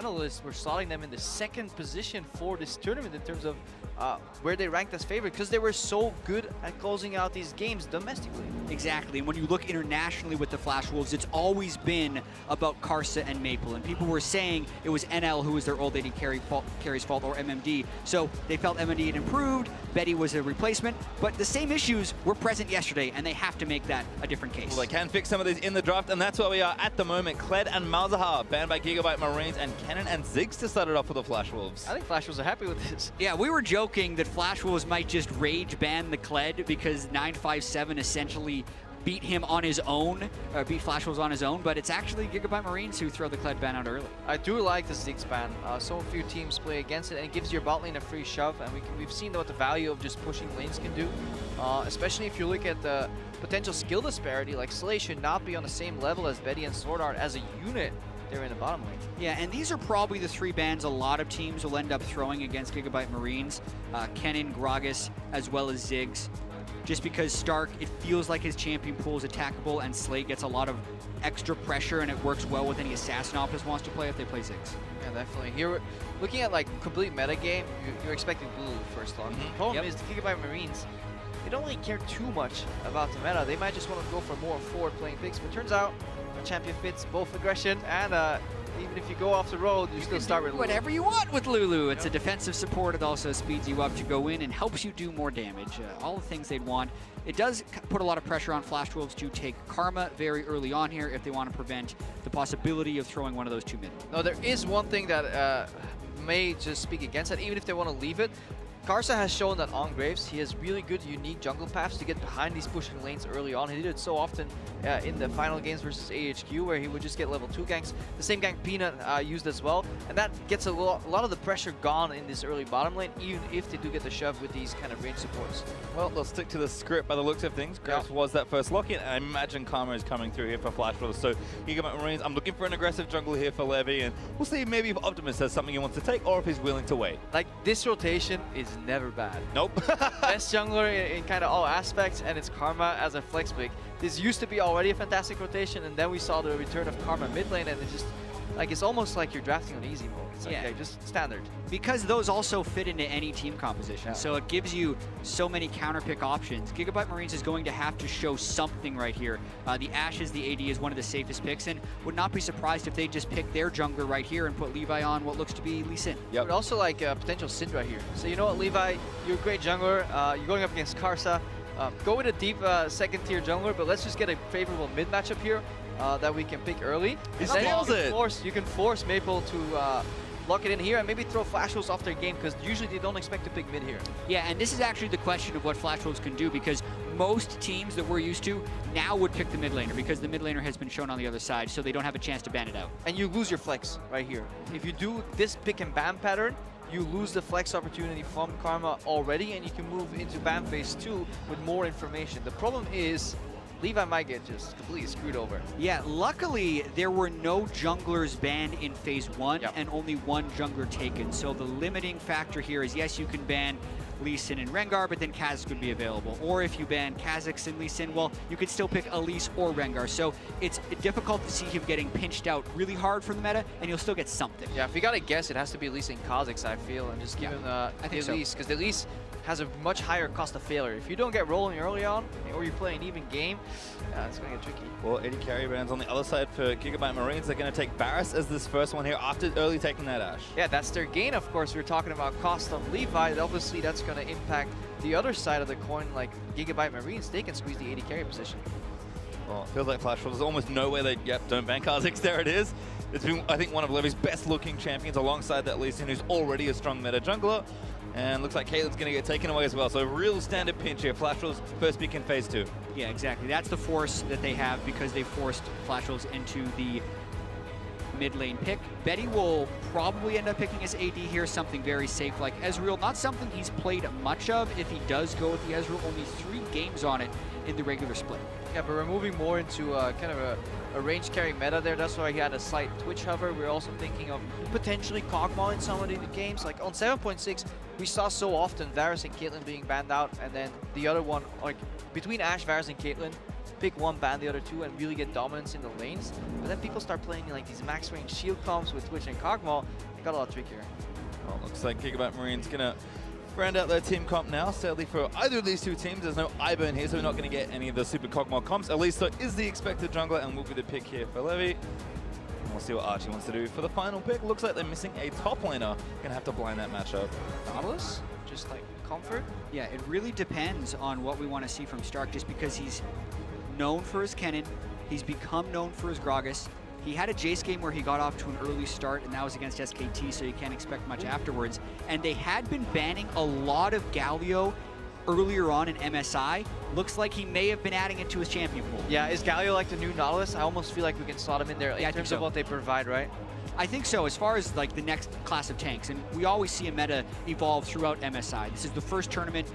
analysts were slotting them in the second position for this tournament in terms of where they ranked as favorite, because they were so good at closing out these games domestically. Exactly, and when you look internationally with the Flash Wolves, it's always been about Karsa and Maple, and people were saying it was NL who was their old lady carry's fault, or MMD, so they felt MMD had improved, Betty was a replacement, but the same issues were present yesterday, and they have to make that a different case. Well, they can fix some of these in the draft, and that's where we are at the moment. Kled and Malzahar banned by GIGABYTE Marines, and Kennen and Ziggs to start it off for the Flash Wolves. I think Flash Wolves are happy with this. Yeah, we were joking that Flash Wolves might just rage ban the Kled because 957 essentially beat him on his own, or beat Flash Wolves on his own, but it's actually GIGABYTE Marines who throw the Kled ban out early. I do like the Ziggs ban. So few teams play against it, and it gives your bot lane a free shove, and we've seen what the value of just pushing lanes can do, especially if you look at the potential skill disparity. Like, Slay should not be on the same level as Betty and Sword Art as a unit. They're in the bottom lane. Yeah, and these are probably the three bans a lot of teams will end up throwing against GIGABYTE Marines. Kennen, Gragas, as well as Ziggs. Just because Stark, it feels like his champion pool is attackable, and Slate gets a lot of extra pressure, and it works well with any assassin Optus wants to play if they play Ziggs. Yeah, definitely. Here, looking at like complete meta game, you're expecting blue first off. The problem is the GIGABYTE Marines, they don't really care too much about the meta. They might just want to go for more forward-playing picks, but turns out our champion fits both aggression and even if you go off the road, you still start with Lulu. Whatever you want with Lulu. It's a defensive support. It also speeds you up to go in and helps you do more damage. All the things they'd want. It does put a lot of pressure on Flash Wolves to take Karma very early on here if they want to prevent the possibility of throwing one of those two mid. No, there is one thing that may just speak against that, even if they want to leave it. Karsa has shown that on Graves, he has really good, unique jungle paths to get behind these pushing lanes early on. He did it so often in the final games versus AHQ, where he would just get level 2 ganks. The same gank Peanut used as well, and that gets a lot of the pressure gone in this early bottom lane, even if they do get the shove with these kind of range supports. Well, let's stick to the script by the looks of things. Graves was that first lock-in, and I imagine Karma is coming through here for Flash Wolves. So GIGABYTE Marines, I'm looking for an aggressive jungle here for Levy, and we'll see maybe if Optimus has something he wants to take, or if he's willing to wait. Like, this rotation is never bad. Nope. Best jungler in kind of all aspects, and it's Karma as a flex pick. This used to be already a fantastic rotation, and then we saw the return of Karma mid lane, and it's just like, it's almost like you're drafting on easy mode. It's like, yeah, just standard. Because those also fit into any team composition, so it gives you so many counter pick options. GIGABYTE Marines is going to have to show something right here. The Ashes, the AD, is one of the safest picks, and would not be surprised if they just pick their jungler right here and put Levi on what looks to be Lee Sin. Yep. But also like potential Syndra here. So you know what, Levi, you're a great jungler. You're going up against Karsa. Go with a deep second tier jungler, but let's just get a favorable mid matchup here that we can pick early. He steals it. You can force Maple to lock it in here and maybe throw Flash Wolves off their game, because usually they don't expect to pick mid here. Yeah, and this is actually the question of what Flash Wolves can do, because most teams that we're used to now would pick the mid laner, because the mid laner has been shown on the other side, so they don't have a chance to ban it out. And you lose your flex right here. If you do this pick and ban pattern, you lose the flex opportunity from Karma already, and you can move into ban phase 2 with more information. The problem is Levi might get just completely screwed over. Yeah, luckily there were no junglers banned in phase 1 and only one jungler taken. So the limiting factor here is, yes, you can ban Lee Sin and Rengar, but then Kha'Zix would be available. Or if you ban Kha'Zix and Lee Sin, well, you could still pick Elise or Rengar. So it's difficult to see him getting pinched out really hard from the meta, and you'll still get something. Yeah, if you gotta guess, it has to be Elise and Kha'Zix, I feel, and just give him the Elise, because the Elise has a much higher cost of failure. If you don't get rolling early on, or you play an even game, it's going to get tricky. Well, 80 carry bands on the other side for GIGABYTE Marines. They're going to take Varus as this first one here after early taking that Ashe. Yeah, that's their gain, of course. We're talking about cost of Levi. Obviously, that's going to impact the other side of the coin, like GIGABYTE Marines. They can squeeze the 80 carry position. Well, it feels like Flash Wolves. There's almost no way they, don't ban Kha'Zix. There it is. It's been, I think, one of Levy's best looking champions alongside that Lee Sin, who's already a strong meta jungler. And looks like Caitlin's going to get taken away as well. So a real standard pinch here. Flash Wolves first pick in phase 2. Yeah, exactly. That's the force that they have, because they forced Flash Wolves into the mid lane pick. Betty will probably end up picking his AD here, something very safe like Ezreal. Not something he's played much of. If he does go with the Ezreal, only 3 games on it in the regular split. Yeah, but we're moving more into kind of a range carry meta there. That's why he had a slight Twitch hover. We're also thinking of potentially Kog'Maw in some of the games. Like on 7.6, we saw so often Varus and Caitlyn being banned out, and then the other one, like between Ashe, Varus, and Caitlyn, pick one, ban the other two, and really get dominance in the lanes. But then people start playing like these max range shield comps with Twitch and Kog'Maw. It got a lot trickier. Well, looks like Gigabyte Marine's gonna round out their team comp now. Sadly for either of these two teams, there's no Iburn here, so we're not going to get any of the Super Kog'Maw comps. Alisto is the expected jungler and will be the pick here for Levy. And we'll see what Archie wants to do for the final pick. Looks like they're missing a top laner. Gonna have to blind that matchup. Nautilus? Just like comfort? Yeah, it really depends on what we want to see from Stark, just because he's known for his Kennen. He's become known for his Gragas. He had a Jace game where he got off to an early start, and that was against SKT, so you can't expect much afterwards. And they had been banning a lot of Galio earlier on in MSI. Looks like he may have been adding it to his champion pool. Yeah, is Galio like the new Nautilus? I almost feel like we can slot him in there in terms of what they provide, right? I think so, as far as like the next class of tanks, and we always see a meta evolve throughout MSI. This is the first tournament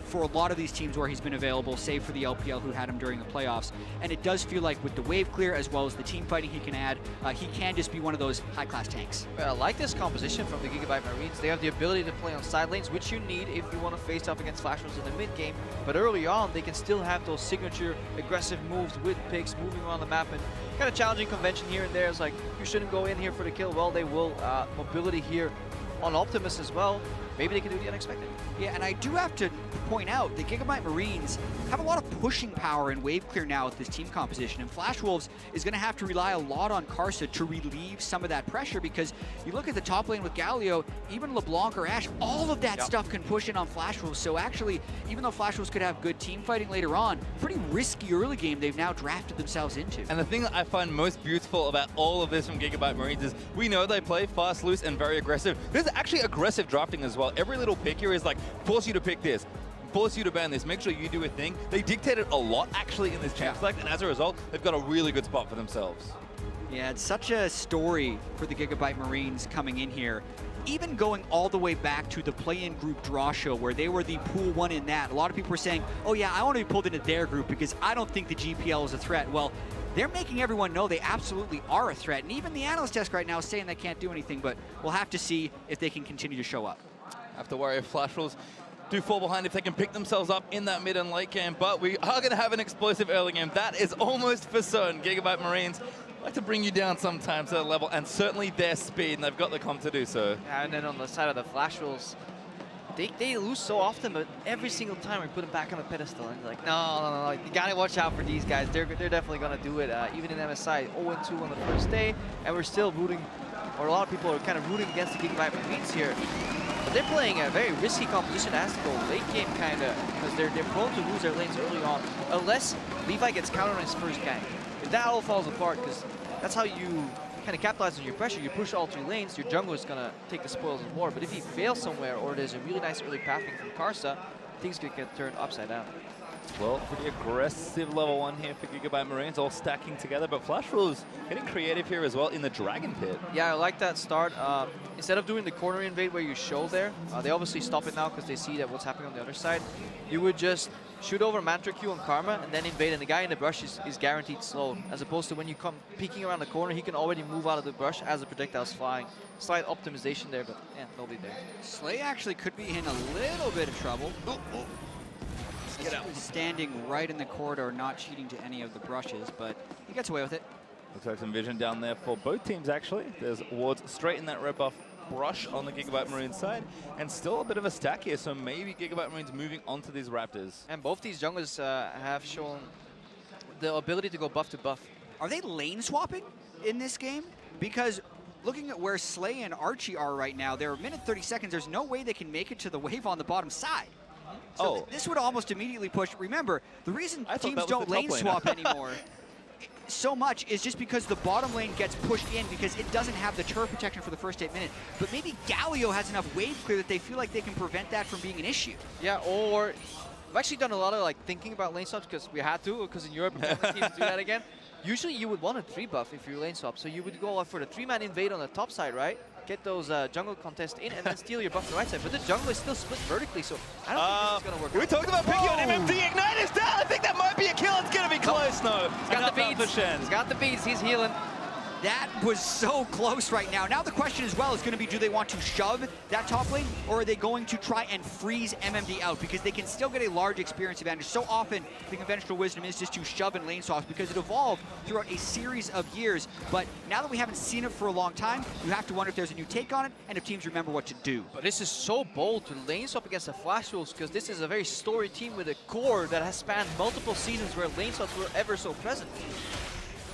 for a lot of these teams where he's been available, save for the LPL who had him during the playoffs. And it does feel like with the wave clear as well as the team fighting he can add, he can just be one of those high-class tanks. I like this composition from the Gigabyte Marines. They have the ability to play on side lanes, which you need if you want to face off against Flash Wolves in the mid game. But early on, they can still have those signature aggressive moves with picks moving around the map, and kind of challenging convention here and there. It's like, you shouldn't go in here for the kill. Well, they will. Mobility here on Optimus as well. Maybe they can do the unexpected. Yeah, and I do have to point out the Gigabyte Marines have a lot of pushing power in wave clear now with this team composition, and Flash Wolves is going to have to rely a lot on Karsa to relieve some of that pressure, because you look at the top lane with Galio, even LeBlanc or Ashe, all of that stuff can push in on Flash Wolves. So actually, even though Flash Wolves could have good team fighting later on, pretty risky early game they've now drafted themselves into. And the thing that I find most beautiful about all of this from Gigabyte Marines is we know they play fast, loose, and very aggressive. There's actually aggressive drafting as well. Every little pick here is like, force you to pick this, force you to ban this, make sure you do a thing. They dictated a lot actually in this champ select, and as a result, they've got a really good spot for themselves. Yeah, it's such a story for the Gigabyte Marines coming in here. Even going all the way back to the play-in group draw show where they were the pool one in that, a lot of people were saying, oh yeah, I want to be pulled into their group because I don't think the GPL is a threat. Well, they're making everyone know they absolutely are a threat. And even the analyst desk right now is saying they can't do anything, but we'll have to see if they can continue to show up. Have to worry if Flash Wolves do fall behind, if they can pick themselves up in that mid and late game, but we are going to have an explosive early game. That is almost for certain. Gigabyte Marines like to bring you down sometimes to that level, and certainly their speed, and they've got the comp to do so. Yeah, and then on the side of the Flash Wolves, they lose so often, but every single time we put them back on the pedestal, and like, no, you gotta watch out for these guys. They're definitely gonna do it. Even in MSI, 0-2 on the first day, and we're still rooting, or a lot of people are kind of rooting against the Gigabyte Marines here. But they're playing a very risky composition that has to go late game, kind of, because they're prone to lose their lanes early on, unless Levi gets countered on his first gank. If that all falls apart, because that's how you kind of capitalize on your pressure. You push all three lanes, your jungler is going to take the spoils of war. But if he fails somewhere, or there's a really nice early pathing from Karsa, things could get turned upside down. Well, pretty aggressive level 1 here for Gigabyte Marines, all stacking together, but Flash Wolves getting creative here as well in the Dragon Pit. Yeah, I like that start. Instead of doing the corner invade where you show there, they obviously stop it now because they see that what's happening on the other side. You would just shoot over Mantra Q on Karma and then invade, and the guy in the brush is guaranteed slow, as opposed to when you come peeking around the corner, he can already move out of the brush as the projectile's flying. Slight optimization there, but yeah, nobody there. Slay actually could be in a little bit of trouble. Get out. Standing right in the corridor, not cheating to any of the brushes, but he gets away with it. Looks like some vision down there for both teams, actually. There's wards straight in that red buff brush on the Gigabyte Marines side, and still a bit of a stack here, so maybe Gigabyte Marines moving onto these Raptors. And both these junglers have shown the ability to go buff to buff. Are they lane swapping in this game? Because looking at where Slay and Archie are right now, they're a minute 30 seconds. There's no way they can make it to the wave on the bottom side. So this would almost immediately push. Remember, the reason teams don't lane swap anymore so much is just because the bottom lane gets pushed in because it doesn't have the turret protection for the first 8 minutes. But maybe Galio has enough wave clear that they feel like they can prevent that from being an issue. Yeah, or I've actually done a lot of like thinking about lane swaps because we had to, because in Europe teams do that again. Usually you would want a 3 buff if you lane swap, so you would go for the 3-man invade on the top side, right? Get those jungle contests in and then steal your buff on the right side. But the jungle is still split vertically, so I don't think this is going to work. We talked about picking on MMD. Ignite is down. I think that might be a kill. It's going to be close. No. He's got the beads. He's got the beads. He's healing. That was so close right now. Now the question as well is going to be, do they want to shove that top lane, or are they going to try and freeze MMD out? Because they can still get a large experience advantage. So often, the conventional wisdom is just to shove in lane swaps because it evolved throughout a series of years. But now that we haven't seen it for a long time, you have to wonder if there's a new take on it and if teams remember what to do. But this is so bold to lane swap against the Flash Wolves because this is a very storied team with a core that has spanned multiple seasons where lane swaps were ever so present.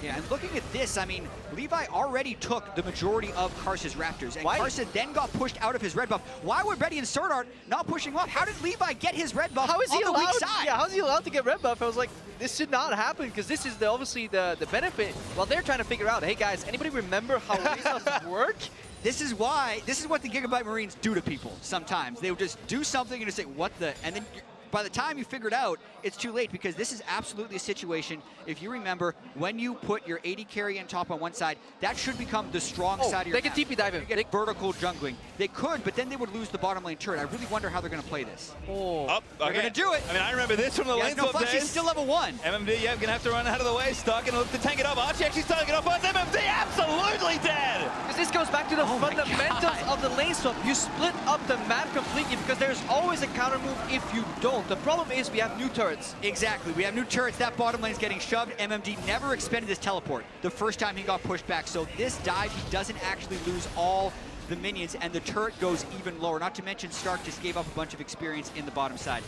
Yeah, and looking at this, I mean, Levi already took the majority of Karsa's Raptors, and Karsa then got pushed out of his red buff. Why were Betty and Sword Art not pushing off? How did Levi get his red buff how is he on the allowed, weak side? Yeah, how is he allowed to get red buff? I was like, this should not happen because this is obviously the benefit. While they're trying to figure out, hey guys, anybody remember how lane swaps work? This is what the Gigabyte Marines do to people sometimes. They will just do something and just say, what the, and then by the time you figure it out, it's too late because this is absolutely a situation, if you remember, when you put your 80 carry and top on one side, that should become the strong side of your they can TP dive him. Get vertical jungling. They could, but then they would lose the bottom lane turret. I really wonder how they're going to play this. Up, They're going to do it. I mean, I remember this from the lane swap days. He's still level 1. MMD, yeah, gonna have to run out of the way. Stark gonna look to tank it up. Archie actually starting it off first. MMD absolutely dead. Because this goes back to the fundamentals of the lane swap. You split up the map completely because there's always a counter move if you don't. The problem is we have new turrets. Exactly, we have new turrets. That bottom lane's getting shoved. MMD never expended his teleport the first time he got pushed back. So this dive, he doesn't actually lose all the minions, and the turret goes even lower. Not to mention Stark just gave up a bunch of experience in the bottom side.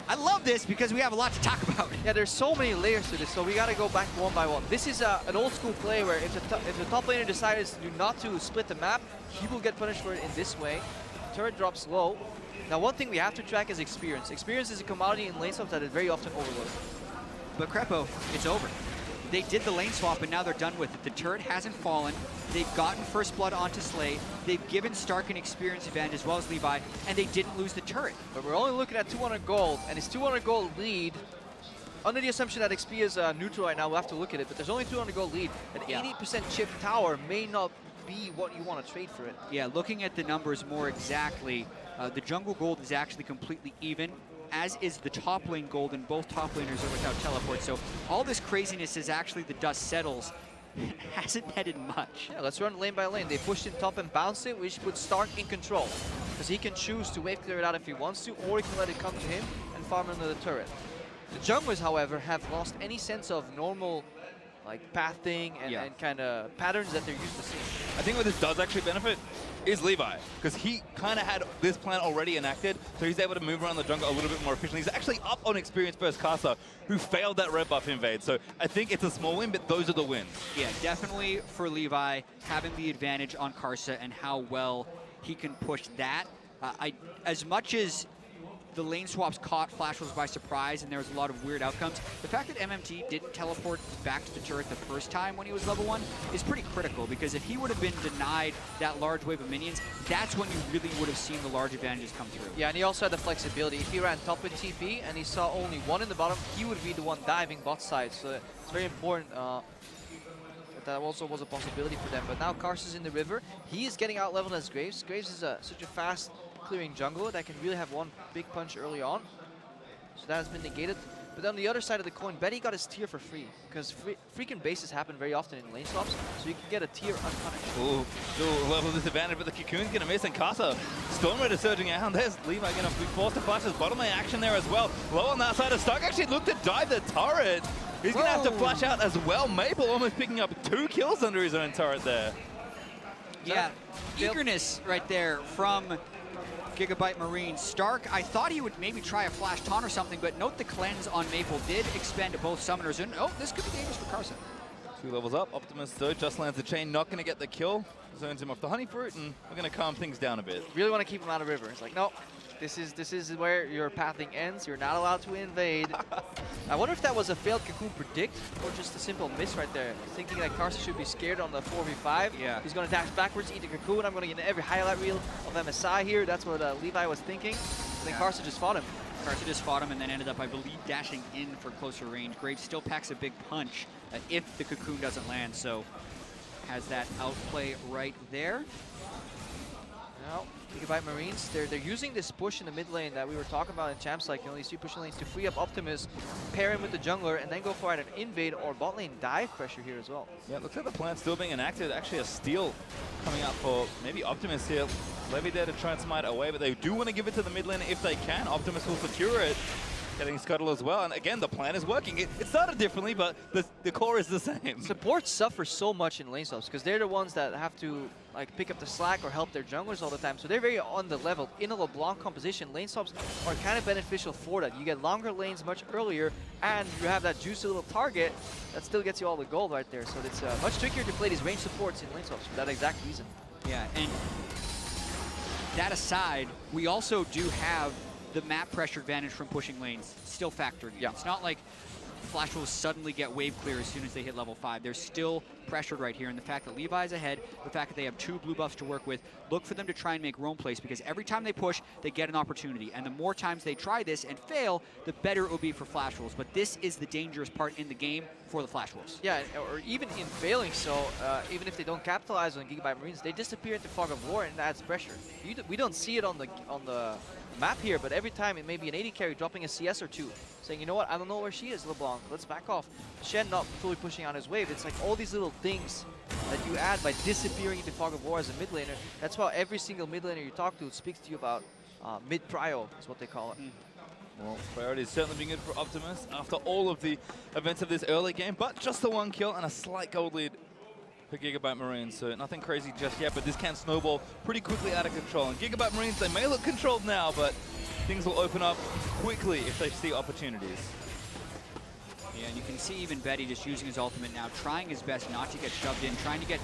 I love this because we have a lot to talk about. Yeah, there's so many layers to this, so we got to go back one by one. This is an old school play where if the top laner decides not to split the map, he will get punished for it in this way. Turret drops low. Now, one thing we have to track is experience. Experience is a commodity in lane swaps that is very often overlooked. But Crepo, it's over. They did the lane swap, and now they're done with it. The turret hasn't fallen. They've gotten first blood onto Slay. They've given Stark an experience advantage as well as Levi, and they didn't lose the turret. But we're only looking at 200 gold, and his 200 gold lead, under the assumption that XP is neutral right now, we'll have to look at it, but there's only 200 gold lead. An 80% chip tower may not be what you want to trade for it. Yeah, looking at the numbers more exactly, the jungle gold is actually completely even, as is the top lane gold, and both top laners are without teleport. So all this craziness is actually the dust settles. It hasn't netted much. Yeah, let's run lane by lane. They pushed in top and bounced it, which puts Stark in control. Because he can choose to wave clear it out if he wants to, or he can let it come to him and farm under the turret. The junglers, however, have lost any sense of normal pathing and kind of patterns that they're used to seeing. I think what this does actually benefit is Levi, because he kind of had this plan already enacted, so he's able to move around the jungle a little bit more efficiently. He's actually up on experience versus Karsa, who failed that red buff invade. So I think it's a small win, but those are the wins. Yeah, definitely for Levi, having the advantage on Karsa and how well he can push that. As much as the lane swaps caught Flash Wolves by surprise, and there was a lot of weird outcomes. The fact that MMT didn't teleport back to the turret the first time when he was level 1 is pretty critical, because if he would have been denied that large wave of minions, that's when you really would have seen the large advantages come through. Yeah, and he also had the flexibility. If he ran top with TP and he saw only one in the bottom, he would be the one diving bot side. So it's very important that also was a possibility for them. But now Karsa's in the river. He is getting out leveled as Graves. Graves is such a fast clearing jungle that can really have one big punch early on. So that has been negated. But on the other side of the coin, Betty got his tier for free, because freaking bases happen very often in lane swaps, so you can get a tier unpunished. Ooh, still level disadvantage, but the Cocoon's gonna miss, and Karsa, Storm Raider surging out. There's Levi gonna be forced to flash his bottom lane action there as well. Low on that side of Stark actually looked to dive the turret. He's gonna have to flash out as well. Maple almost picking up 2 kills under his own turret there. Yeah, eagerness right there from Gigabyte Marine. Stark, I thought he would maybe try a flash taunt or something, but note the cleanse on Maple did expend both summoners. And oh, this could be dangerous for Karsa. 2 levels up. Optimus, though, just lands the chain, not going to get the kill. Zones him off the honey fruit, and we're going to calm things down a bit. Really want to keep him out of river. It's like, no, this is where your pathing ends. You're not allowed to invade. I wonder if that was a failed Cocoon predict or just a simple miss right there. Thinking that Karsa should be scared on the 4v5. Yeah. He's going to dash backwards, eat the Cocoon. I'm going to get every highlight reel of MSI here. That's what Levi was thinking. And then Karsa just fought him. Karsa just fought him and then ended up, I believe, dashing in for closer range. Graves still packs a big punch if the Cocoon doesn't land, so has that outplay right there. Now, GIGABYTE Marines, they're using this push in the mid lane that we were talking about in Champs, like, you know, these 2 pushing lanes to free up Optimus, pair him with the jungler, and then go for either an invade or bot lane dive pressure here as well. Yeah, looks like the plan's still being enacted. Actually, a steal coming out for maybe Optimus here. Levy there to try and smite away, but they do want to give it to the mid lane if they can. Optimus will secure it, getting Scuttle as well. And again, the plan is working. It started differently, but the core is the same. Support suffers so much in lane swaps because they're the ones that have to like pick up the slack or help their junglers all the time. So they're very on the level. In a LeBlanc composition, lane swaps are kind of beneficial for that. You get longer lanes much earlier, and you have that juicy little target that still gets you all the gold right there. So it's much trickier to play these range supports in lane swaps for that exact reason. Yeah, and that aside, we also do have the map pressure advantage from pushing lanes still factored in. Yeah. It's not like Flash will suddenly get wave clear as soon as they hit level 5. They're still pressured right here, and the fact that Levi's ahead, the fact that they have 2 blue buffs to work with, look for them to try and make roam plays, because every time they push, they get an opportunity. And the more times they try this and fail, the better it will be for Flash Wolves. But this is the dangerous part in the game for the Flash Wolves. Yeah, or even in failing so, even if they don't capitalize on GIGABYTE Marines, they disappear into Fog of War, and that adds pressure. We don't see it on the map here, but every time it may be an AD carry dropping a CS or 2, saying, you know what, I don't know where she is, LeBlanc, let's back off. Shen not fully pushing on his wave. It's like all these little things that you add by disappearing into Fog of War as a mid laner. That's why every single mid laner you talk to speaks to you about mid-prio, is what they call it. Well, priority is certainly being good for Optimus after all of the events of this early game, but just the 1 kill and a slight gold lead for GIGABYTE Marines. So nothing crazy just yet, but this can snowball pretty quickly out of control. And GIGABYTE Marines, they may look controlled now, but things will open up quickly if they see opportunities. Yeah, and you can see even Betty just using his ultimate now, trying his best not to get shoved in, trying to get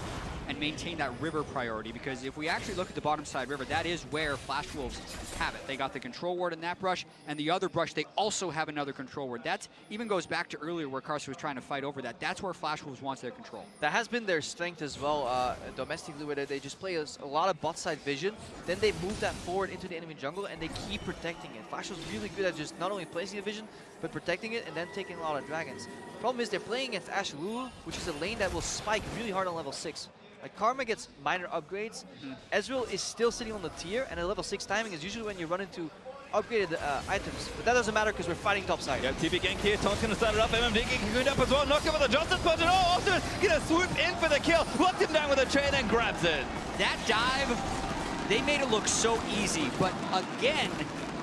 and maintain that river priority, because if we actually look at the bottom side river, that is where Flash Wolves have it. They got the control ward in that brush, and the other brush, they also have another control ward. That even goes back to earlier where Carson was trying to fight over that. That's where Flash Wolves wants their control. That has been their strength as well, domestically, where they just play a lot of bot side vision, then they move that forward into the enemy jungle, and they keep protecting it. Flash was really good at just not only placing the vision, but protecting it and then taking a lot of dragons. Problem is they're playing against Ashe Lulu, which is a lane that will spike really hard on level 6. Like, Karma gets minor upgrades. Ezreal is still sitting on the tier, and a level 6 timing is usually when you run into upgraded items. But that doesn't matter because we're fighting top side. Yeah, TP gank here. Taunt's going to start it up. MMD getting cleaned up as well. Knocked over the Johnson punch. And oh, Optimus going to swoop in for the kill. Locked him down with a chain and grabs it. That dive, they made it look so easy. But again,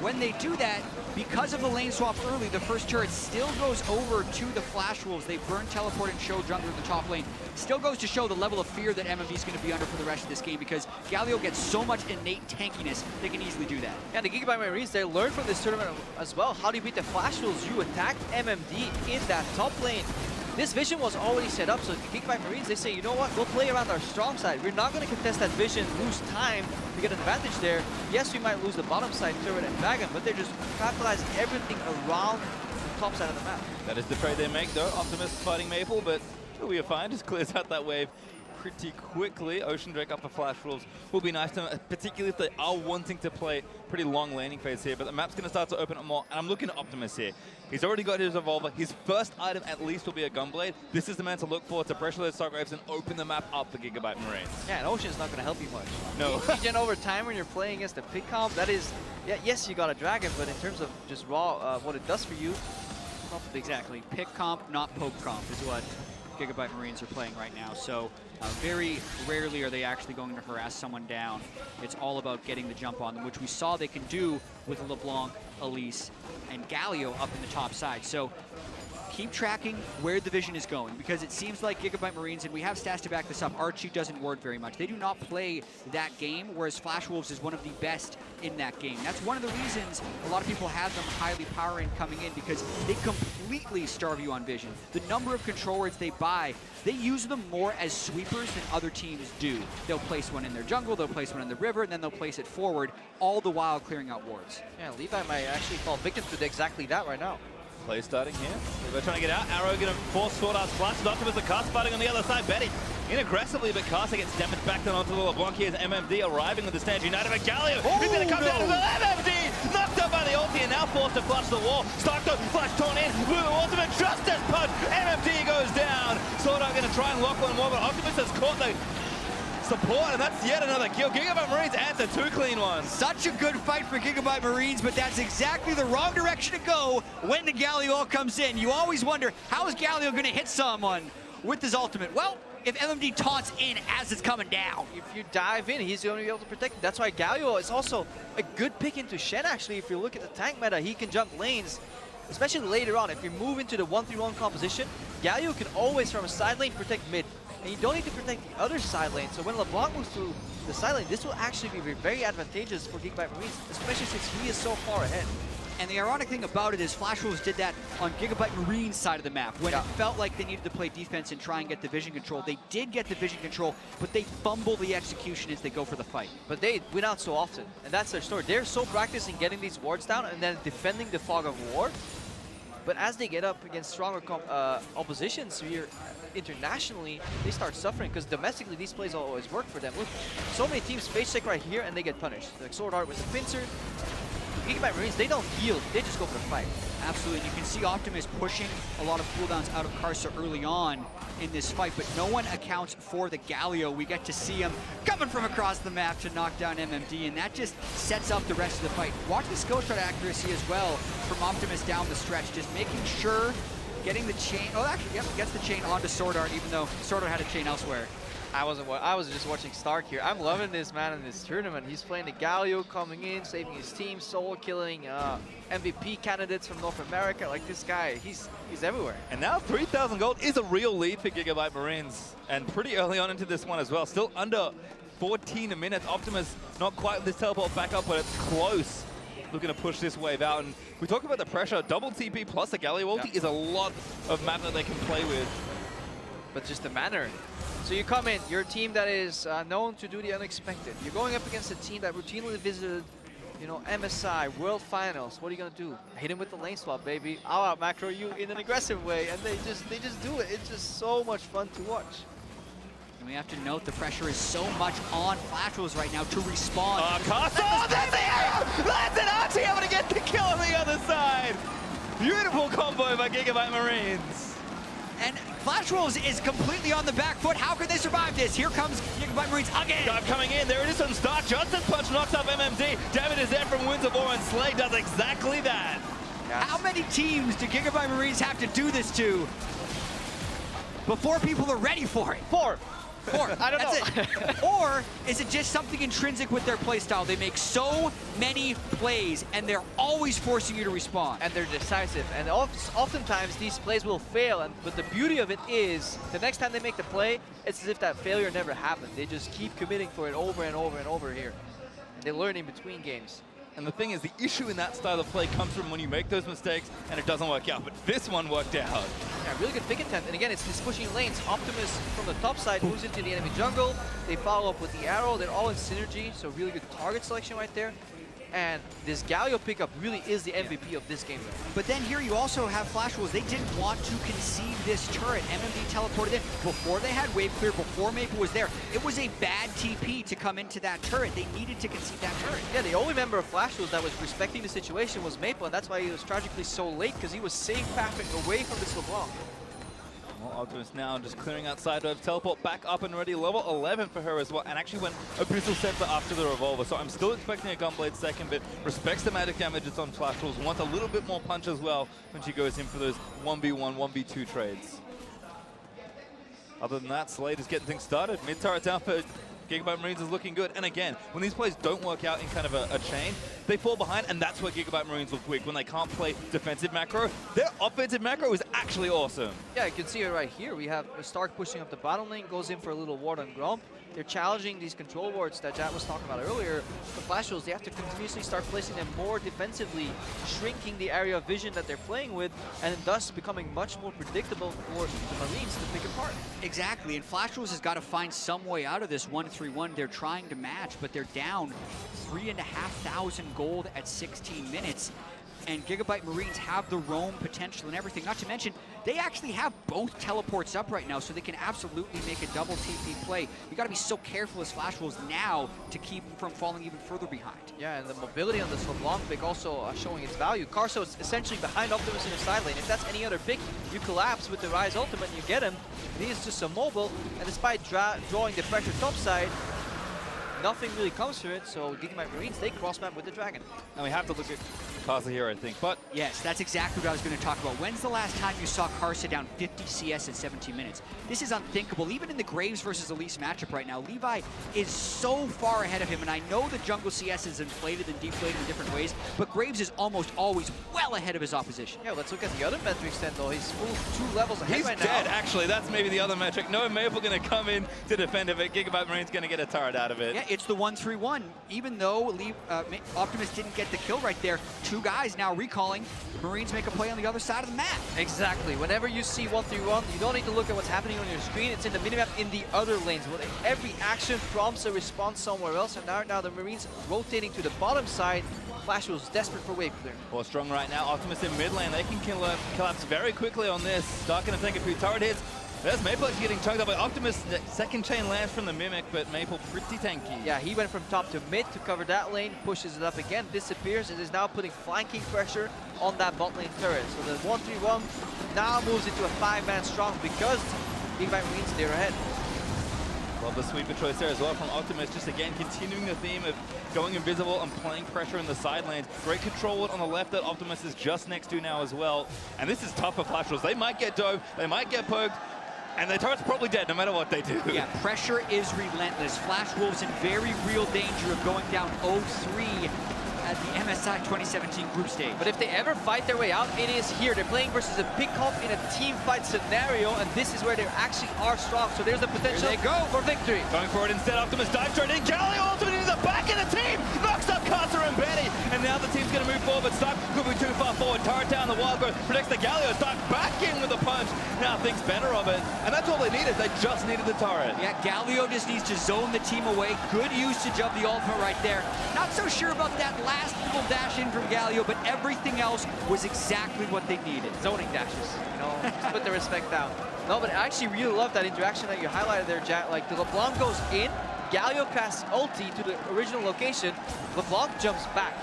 when they do that, because of the lane swap early, the first turret still goes over to the Flash Wolves. They burn, teleport, and show jungler in the top lane. Still goes to show the level of fear that MMD is going to be under for the rest of this game, because Galio gets so much innate tankiness, they can easily do that. Yeah, the GIGABYTE Marines, they learned from this tournament as well. How do you beat the Flash Wolves? You attack MMD in that top lane. This vision was already set up, so the GIGABYTE Marines, they say, you know what, we'll play around our strong side. We're not going to contest that vision, lose time to get an advantage there. Yes, we might lose the bottom side turret and dragon, but they're just capitalizing everything around the top side of the map. That is the trade they make, though. Optimus fighting Maple, but we are fine. Just clears out that wave pretty quickly. Ocean Drake up for Flash Wolves will be nice to them, particularly if they are wanting to play pretty long laning phase here. But the map's going to start to open up more, and I'm looking at Optimus here. He's already got his revolver. His first item at least will be a Gunblade. This is the man to look for to pressure those Stargraves and open the map up for GIGABYTE Marines. Yeah, and Ocean's not going to help you much. No. Regen over time when you're playing against the pick comp, that is, yeah, yes, you got a dragon, but in terms of just raw, what it does for you, not exactly. Pick comp, not poke comp is what GIGABYTE Marines are playing right now. So very rarely are they actually going to harass someone down. It's all about getting the jump on them, which we saw they can do with LeBlanc, Elise, and Galio up in the top side. So keep tracking where the vision is going, because it seems like GIGABYTE Marines, and we have stats to back this up, Archie doesn't work very much. They do not play that game, whereas Flash Wolves is one of the best in that game. That's one of the reasons a lot of people have them highly powering coming in, because they completely starve you on vision. The number of control wards they buy, they use them more as sweepers than other teams do. They'll place one in their jungle, they'll place one in the river, and then they'll place it forward, all the while clearing out wards. Yeah, Levi might actually fall victim to exactly that right now. Play starting here. We're trying to get out. Arrow going to force Sword Art's Flash. Optimus the cast fighting on the other side. Betty in aggressively, but Caster gets damaged back down onto the LeBlanc. Here's MMD arriving with the stand united. But Galio is going to come down to the MMD. Knocked up by the ulti and now forced to flush the wall. Starkto flash torn in. Blue ultimate justice punch. MMD goes down. Sword Art going to try and lock one more, but Optimus has caught the support, and that's yet another kill. GIGABYTE Marines answer 2 clean ones. Such a good fight for GIGABYTE Marines, but that's exactly the wrong direction to go when the Galio comes in. You always wonder, how is Galio going to hit someone with his ultimate? Well, if MMD taunts in as it's coming down. If you dive in, he's going to be able to protect it. That's why Galio is also a good pick into Shen, actually. If you look at the tank meta, he can jump lanes, especially later on. If you move into the 1-3-1 composition, Galio can always, from a side lane, protect mid. And you don't need to protect the other side lane. So when LeBlanc moves to the side lane, this will actually be very advantageous for GIGABYTE Marines, especially since he is so far ahead. And the ironic thing about it is Flash Wolves did that on GIGABYTE Marine's side of the map. When it felt like they needed to play defense and try and get the vision control, they did get the vision control, but they fumble the execution as they go for the fight. But they win out so often, and that's their story. They're so practiced in getting these wards down and then defending the fog of war. But as they get up against stronger oppositions here internationally, they start suffering, because domestically these plays always work for them. Look, so many teams space check right here and they get punished. Like Sword Art with the pincer. GIGABYTE Marines, they don't yield, they just go for the fight. Absolutely, you can see Optimus pushing a lot of cooldowns out of Karsa early on in this fight, but no one accounts for the Galio. We get to see him coming from across the map to knock down MMD, and that just sets up the rest of the fight. Watch the skill shot accuracy as well from Optimus down the stretch, just making sure, getting the chain, oh actually, yep, gets the chain onto Sword Art, even though Sword Art had a chain elsewhere. I was just watching Stark here. I'm loving this man in this tournament. He's playing the Galio, coming in, saving his team, solo killing MVP candidates from North America. Like, this guy, he's everywhere. And now 3,000 gold is a real lead for GIGABYTE Marines, and pretty early on into this one as well. Still under 14 minutes. Optimus not quite with this teleport back up, but it's close. Looking to push this wave out, and we talk about the pressure. Double TP plus the Galio ulti is a lot of map that they can play with. But just the manner. So you come in, you're a team that is known to do the unexpected. You're going up against a team that routinely visited, you know, MSI, World Finals. What are you gonna do? Hit him with the lane swap, baby. I'll out macro you in an aggressive way, and they just do it. It's just so much fun to watch. And we have to note the pressure is so much on Flash Wolves right now to respond. Karsa, oh, that's the arrow! That's an Archie able to get the kill on the other side. Beautiful combo by GIGABYTE Marines. And Flash Wolves is completely on the back foot. How can they survive this? Here comes GIGABYTE Marines again. Dive coming in. There it is from Stark. Johnson punch knocks up MMD. Damage is there from Winds of War, and Slay does exactly that. Yes. How many teams do GIGABYTE Marines have to do this to before people are ready for it? Four. I don't know. It. Or is it just something intrinsic with their playstyle? They make so many plays, and they're always forcing you to respond. And they're decisive. And oftentimes these plays will fail. But the beauty of it is, the next time they make the play, it's as if that failure never happened. They just keep committing for it over and over and over here. And they learn in between games. And the thing is, the issue in that style of play comes from when you make those mistakes and it doesn't work out. But this one worked out. Yeah, really good pick intent. And again, it's this pushing lanes. Optimus from the top side moves into the enemy jungle. They follow up with the arrow. They're all in synergy, so really good target selection right there. And this Galio pickup really is the MVP of this game. But then here you also have Flash Wolves. They didn't want to concede this turret. MMD teleported in before they had wave clear, before Maple was there. It was a bad TP to come into that turret. They needed to concede that turret. Yeah, the only member of Flash Wolves that was respecting the situation was Maple, and that's why he was tragically so late, because he was safe pathing away from this LeBlanc. Well, Optimus now just clearing outside of teleport back up and ready. Level 11 for her as well, and actually went Abyssal Scepter after the Revolver. So I'm still expecting a Gunblade second, but respects the magic damage it's on Flash Wolves. Wants a little bit more punch as well when she goes in for those 1v1, 1v2 trades. Other than that, Slade is getting things started. Mid turret down for GIGABYTE Marines is looking good. And again, when these plays don't work out in kind of a chain, they fall behind, and that's where GIGABYTE Marines look weak. When they can't play defensive macro, their offensive macro is actually awesome. Yeah, you can see it right here. We have Stark pushing up the bottom lane, goes in for a little ward on Gromp. They're challenging these control wards that Jat was talking about earlier. The Flash Wolves, they have to continuously start placing them more defensively, shrinking the area of vision that they're playing with, and thus becoming much more predictable for the Marines to pick apart. Exactly, and Flash Wolves has got to find some way out of this 1-3-1. They're trying to match, but they're down 3,500 gold at 16 minutes. and GIGABYTE Marines have the roam potential and everything. Not to mention, they actually have both teleports up right now, so they can absolutely make a double TP play. You got to be so careful as Flash Wolves now to keep them from falling even further behind. Yeah, and the mobility on this LeBlanc pick also showing its value. Carso is essentially behind Optimus in the side lane. If that's any other pick, you collapse with the Rise ultimate and you get him. He is just so mobile, and despite drawing the pressure topside, nothing really comes to it, so GIGABYTE Marines, they cross-map with the Dragon. And we have to look at Karsa here, I think, but... Yes, that's exactly what I was going to talk about. When's the last time you saw Karsa down 50 CS in 17 minutes? This is unthinkable. Even in the Graves versus Elise matchup right now, Levi is so far ahead of him, and I know the jungle CS is inflated and deflated in different ways, but Graves is almost always well ahead of his opposition. Yeah, let's look at the other metrics then, though. He's full 2 levels ahead right now. He's dead, actually. That's maybe the other metric. No Maple going to come in to defend of it. GIGABYTE Marine's going to get a turret out of it. Yeah, it's the 1-3-1. Even though Optimus didn't get the kill right there, 2 guys now recalling. Marines make a play on the other side of the map. Exactly. Whenever you see 1-3-1, you don't need to look at what's happening on your screen. It's in the minimap in the other lanes. Every action prompts a response somewhere else, and now the Marines rotating to the bottom side. Flash was desperate for wave clear. Well, strong right now. Optimus in mid lane. They can collapse very quickly on this. Stark going to take a few turret hits. There's Maple actually getting chunked up by Optimus. The second chain lands from the Mimic, but Maple pretty tanky. Yeah, he went from top to mid to cover that lane, pushes it up again, disappears, and is now putting flanking pressure on that bot lane turret. So the 1-3-1 now moves into a 5-man strong because GIGABYTE Marines, they're ahead. Love the sweeper choice there as well from Optimus, just again continuing the theme of going invisible and playing pressure in the side lanes. Great control on the left that Optimus is just next to now as well. And this is tough for Flash Wolves. They might get dove, they might get poked, and their turret's probably dead no matter what they do. Yeah, pressure is relentless. Flash Wolves in very real danger of going down 0-3 at the MSI 2017 group stage. But if they ever fight their way out, it is here. They're playing versus a pick-off in a team fight scenario, and this is where they actually are strong. So there's the potential they go for victory. Going forward instead, Optimus dives straight in. Galio ultimate into the back of the team! Knocks up Karsa and Betty! And now the team's going to move forward, but Stark could be too far forward. Turret down, the wild growth protects the Galio. Stark back in with a punch. Now thinks better of it. And that's all they needed. They just needed the turret. Yeah, Galio just needs to zone the team away. Good usage of the ultimate right there. Not so sure about that last little dash in from Galio, but everything else was exactly what they needed. Zoning dashes, you know, just put the respect down. No, but I actually really love that interaction that you highlighted there, Jack. Like, the LeBlanc goes in, Galio casts ulti to the original location, LeBlanc jumps back.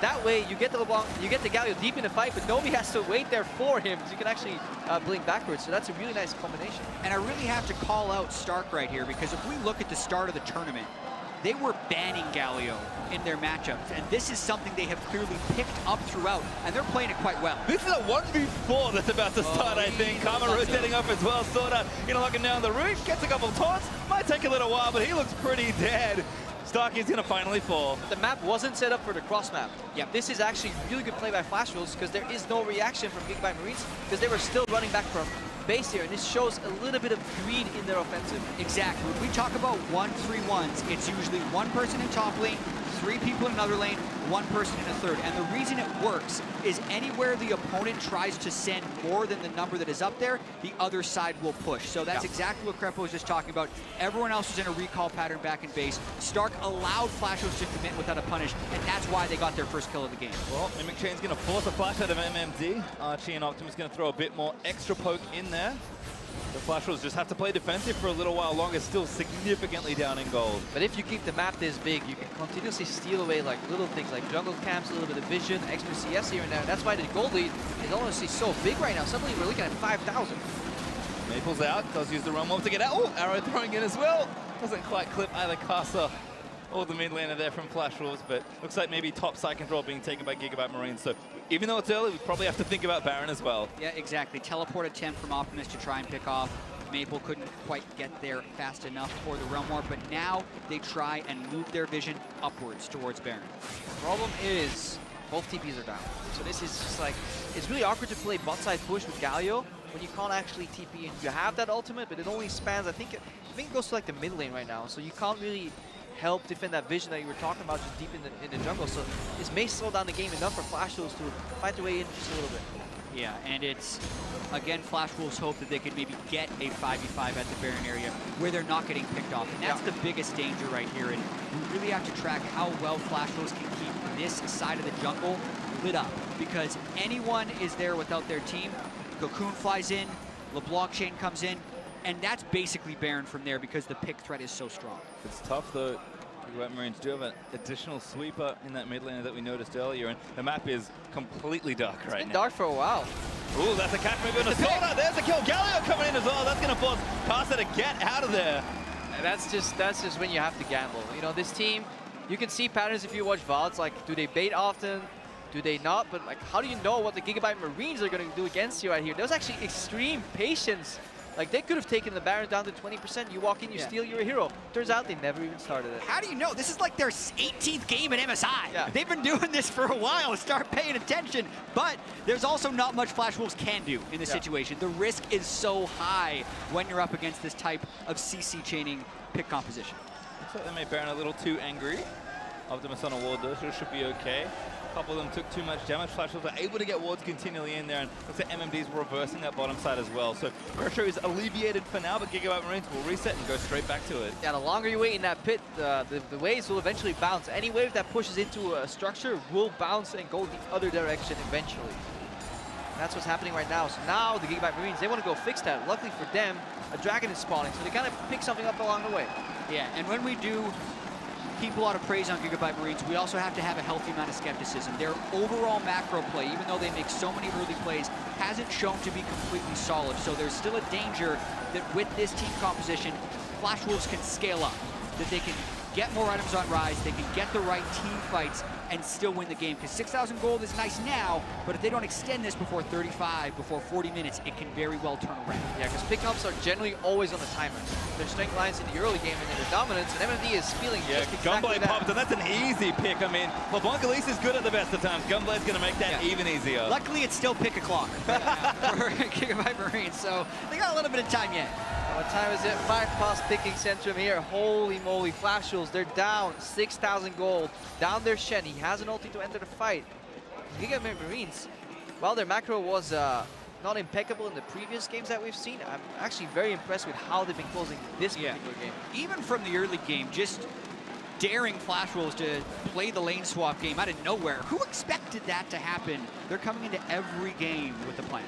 That way, you get the LeBlanc, you get the Galio deep in the fight, but nobody has to wait there for him, so you can actually blink backwards. So that's a really nice combination. And I really have to call out Stark right here, because if we look at the start of the tournament, they were banning Galio in their matchups, and this is something they have clearly picked up throughout, and they're playing it quite well. This is a 1v4 that's about to start, I think. Karma rotating up as well. Sorta gonna lock him down the roof, gets a couple taunts. Might take a little while, but he looks pretty dead. Starky's gonna finally fall. The map wasn't set up for the cross map. Yeah, this is actually really good play by Flash Wolves because there is no reaction from GIGABYTE Marines because they were still running back from base here, and this shows a little bit of greed in their offensive. Exactly. When we talk about 1-3-1s, it's usually one person in top lane, 3 people in another lane, 1 person in a third. And the reason it works is anywhere the opponent tries to send more than the number that is up there, the other side will push. So that's exactly what Crepo was just talking about. Everyone else was in a recall pattern back in base. Stark allowed Flash Wolves to commit without a punish, and that's why they got their first kill of the game. Well, Mimic Chain's gonna force a flash out of MMD. Archie and Optimus gonna throw a bit more extra poke in there. The Flash Wolves just have to play defensive for a little while longer, still significantly down in gold. But if you keep the map this big, you can continuously steal away like little things like jungle camps, a little bit of vision, extra CS here and there. That's why the gold lead is honestly so big right now. Suddenly we're looking at 5,000. Maple's out, does use the run mob to get out. Oh, arrow throwing in as well. Doesn't quite clip either Karsa or the mid laner there from Flash Wolves, but looks like maybe top side control being taken by GIGABYTE Marines. So even though it's early, we probably have to think about Baron as well. Yeah, exactly. Teleport attempt from Optimus to try and pick off. Maple couldn't quite get there fast enough for the Realm War, but now they try and move their vision upwards towards Baron. The problem is both TPs are down. So this is just like, it's really awkward to play bot side push with Galio when you can't actually TP in. You have that ultimate, but it only spans, I think it goes to like the mid lane right now. So you can't really help defend that vision that you were talking about just deep in the jungle. So this may slow down the game enough for Flash Wolves to fight their way in just a little bit. Yeah, and it's, again, Flash Wolves hope that they could maybe get a 5v5 at the Baron area where they're not getting picked off. And that's the biggest danger right here. And we really have to track how well Flash Wolves can keep this side of the jungle lit up because anyone is there without their team. Cocoon flies in, LeBlanc chain comes in, and that's basically Baron from there because the pick threat is so strong. It's tough though. GIGABYTE Marines do have an additional sweeper in that mid lane that we noticed earlier, and the map is completely dark right now. It's been dark for a while. Ooh, that's a catch move and a soda. There's a kill. Galio coming in as well. That's going to force Karsa to get out of there. And that's just when you have to gamble. You know, this team, you can see patterns if you watch VODs. Like, do they bait often? Do they not? But like, how do you know what the GIGABYTE Marines are going to do against you right here? There's actually extreme patience. Like, they could have taken the Baron down to 20%. You walk in, you steal, you're a hero. Turns out they never even started it. How do you know? This is like their 18th game in MSI. Yeah. They've been doing this for a while. Start paying attention. But there's also not much Flash Wolves can do in this situation. The risk is so high when you're up against this type of CC chaining pick composition. Looks like they made Baron a little too angry. Optimus on a ward though, so it should be okay. A couple of them took too much damage. Flash Wolves are able to get wards continually in there, and looks like MMD's reversing that bottom side as well. So pressure is alleviated for now, but GIGABYTE Marines will reset and go straight back to it. Yeah, the longer you wait in that pit, the waves will eventually bounce. Any wave that pushes into a structure will bounce and go the other direction eventually. And that's what's happening right now. So now the GIGABYTE Marines, they want to go fix that. Luckily for them, a dragon is spawning, so they kind of pick something up along the way. Yeah, and when we do heap a lot of praise on GIGABYTE Marines, we also have to have a healthy amount of skepticism. Their overall macro play, even though they make so many early plays, hasn't shown to be completely solid. So there's still a danger that with this team composition, Flash Wolves can scale up, that they can get more items on Rise, they can get the right team fights and still win the game. Because 6,000 gold is nice now, but if they don't extend this before 35, before 40 minutes, it can very well turn around. Yeah, because pickups are generally always on the timer. Their strength lines in the early game and then their dominance, and MMD is feeling just exactly Gunblade pops, and that's an easy pick. I mean, LeBlanc at least is good at the best of times. Gunblade's going to make that even easier. Luckily, it's still pick o'clock for GIGABYTE Marines, so they got a little bit of time yet. What time is it? 5 past picking Centrum here. Holy moly, Flash Wolves, they're down 6,000 gold. Down their Shen. He has an ulti to enter the fight. GIGABYTE Marines, while their macro was not impeccable in the previous games that we've seen, I'm actually very impressed with how they've been closing this particular game. Even from the early game, just daring Flash Wolves to play the lane swap game out of nowhere. Who expected that to happen? They're coming into every game with the plan.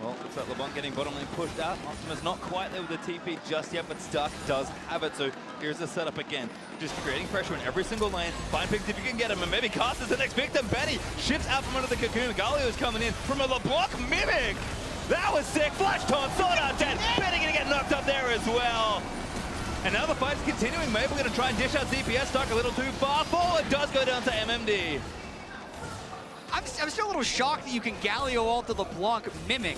Well, looks like LeBlanc getting bottom lane pushed out. Optimus not quite there with the TP just yet, but Stark does have it. So here's the setup again. Just creating pressure in every single lane. Find picks if you can get him, and maybe Karsa's the next victim. Benny shifts out from under the cocoon. Galio is coming in from a LeBlanc mimic. That was sick. Flash taunt, sword out dead. Benny gonna get knocked up there as well. And now the fight's continuing. Maple gonna try and dish out DPS. Stark a little too far forward. Does go down to MMD. I'm still a little shocked that you can Galio ult the LeBlanc mimic,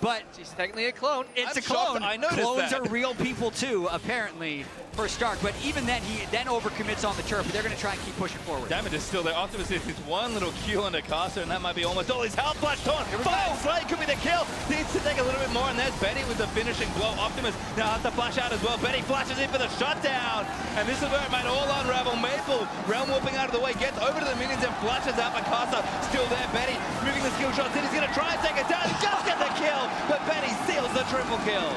but she's technically a clone. It's a shocked. clone. I noticed Clones that. are real people too, apparently, for Stark. But even then, he then overcommits on the turf. But they're going to try and keep pushing forward. Damage is still there. Optimus is one little Q under Karsa, and that might be almost all his health. Flash taunt. Fire Slay could be the kill. Needs to take a little bit more, and there's Betty with the finishing blow. Optimus now has to flash out as well. Betty flashes in for the shutdown, and this is where it might all unravel. Maple realm warping out of the way, gets over to the minions and flashes out for Karsa. Still there. Betty moving the skill shots in. He's going to try and take it down. He does get the kill, but Betty seals the triple kill.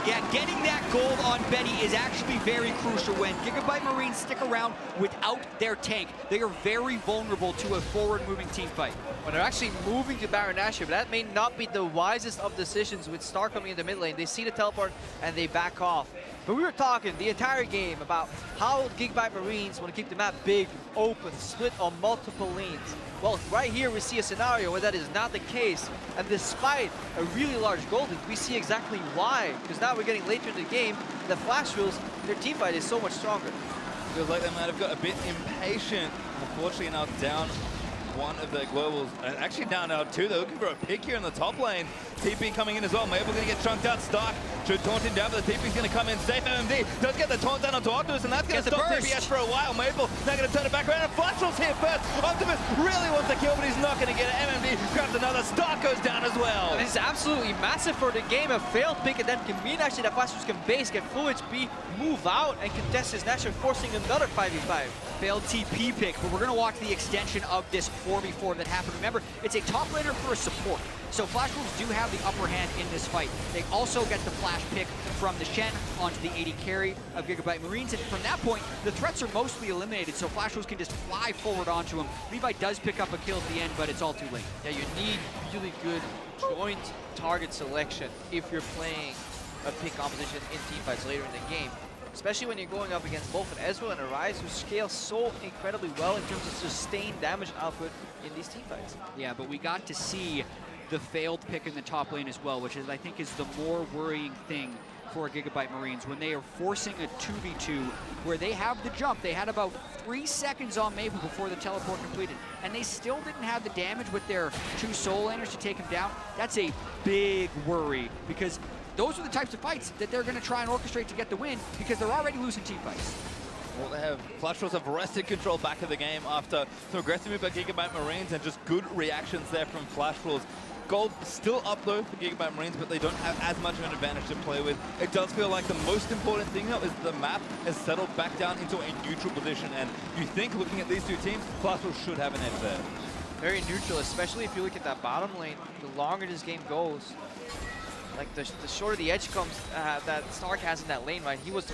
Yeah, getting that gold on Betty is actually very crucial when GIGABYTE Marines stick around without their tank. They are very vulnerable to a forward-moving team fight. When they're actually moving to Baron Nashor, but that may not be the wisest of decisions with Star coming in the mid lane. They see the teleport and they back off. But we were talking the entire game about how GIGABYTE Marines want to keep the map big, open, split on multiple lanes. Well, right here we see a scenario where that is not the case, and despite a really large gold lead, we see exactly why. Because now we're getting later in the game, the Flash Wolves, their team fight is so much stronger. Feels like they might have got a bit impatient. Unfortunately, now down one of their globals, and actually down now two. They're looking for a pick here in the top lane. TP coming in as well. Maple gonna get chunked out. Stark should taunt him down, but the TP's gonna come in safe. MMD does get the taunt down onto Optimus, and that's gonna stop DPS for a while. Maple now gonna turn it back around, and Flash Wolves here first. Optimus really wants to kill, but he's not gonna get it. MMD grabs another. Stark goes down as well. And this is absolutely massive for the game. A failed pick, and then can mean actually that Flash Wolves can base, get full HP, move out, and contest his Nashor, forcing another 5v5. Failed TP pick, but we're going to watch the extension of this 4v4 that happened. Remember, it's a top laner for a support. So Flash Wolves do have the upper hand in this fight. They also get the flash pick from the Shen onto the AD carry of GIGABYTE Marines, and from that point, the threats are mostly eliminated, so Flash Wolves can just fly forward onto him. Levi does pick up a kill at the end, but it's all too late. Yeah, you need really good joint target selection if you're playing a pick composition in teamfights later in the game. Especially when you're going up against both an Ezreal and a Ryze who scale so incredibly well in terms of sustained damage output in these teamfights. Yeah, but we got to see the failed pick in the top lane as well, which is, I think, is the more worrying thing for GIGABYTE Marines when they are forcing a 2v2 where they have the jump. They had about 3 seconds on Maple before the teleport completed, and they still didn't have the damage with their 2 soul laners to take him down. That's a big worry, because those are the types of fights that they're going to try and orchestrate to get the win, because they're already losing team fights. Well, they have Flash Wolves have wrested control back of the game after some aggressive move by GIGABYTE Marines and just good reactions there from Flash Wolves. Gold still up though for GIGABYTE Marines, but they don't have as much of an advantage to play with. It does feel like the most important thing though is the map has settled back down into a neutral position, and you think, looking at these two teams, Flash Wolves should have an edge there. Very neutral, especially if you look at that bottom lane. The longer this game goes, like the shorter the edge comes that Stark has in that lane, right? He was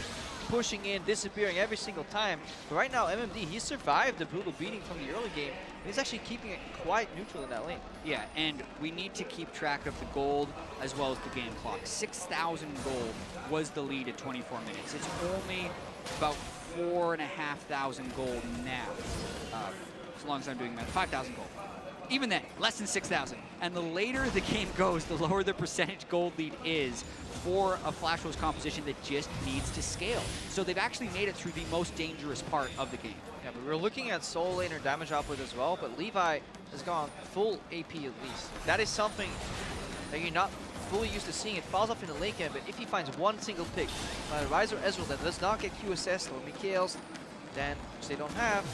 pushing in, disappearing every single time. But right now, MMD, he survived the brutal beating from the early game. He's actually keeping it quite neutral in that lane. Yeah, and we need to keep track of the gold as well as the game clock. 6,000 gold was the lead at 24 minutes. It's only about 4,500 gold now, as long as I'm doing math. 5,000 gold. Even then, less than 6,000. And the later the game goes, the lower the percentage gold lead is for a Flash Wolves composition that just needs to scale. So they've actually made it through the most dangerous part of the game. Yeah, but we're looking at soul laner damage output as well, but Levi has gone full AP at least. That is something that you're not fully used to seeing. It falls off in the late game, but if he finds one single pick by Ryze or Ezreal that does not get QSS or Mikhail's, then, which they don't have,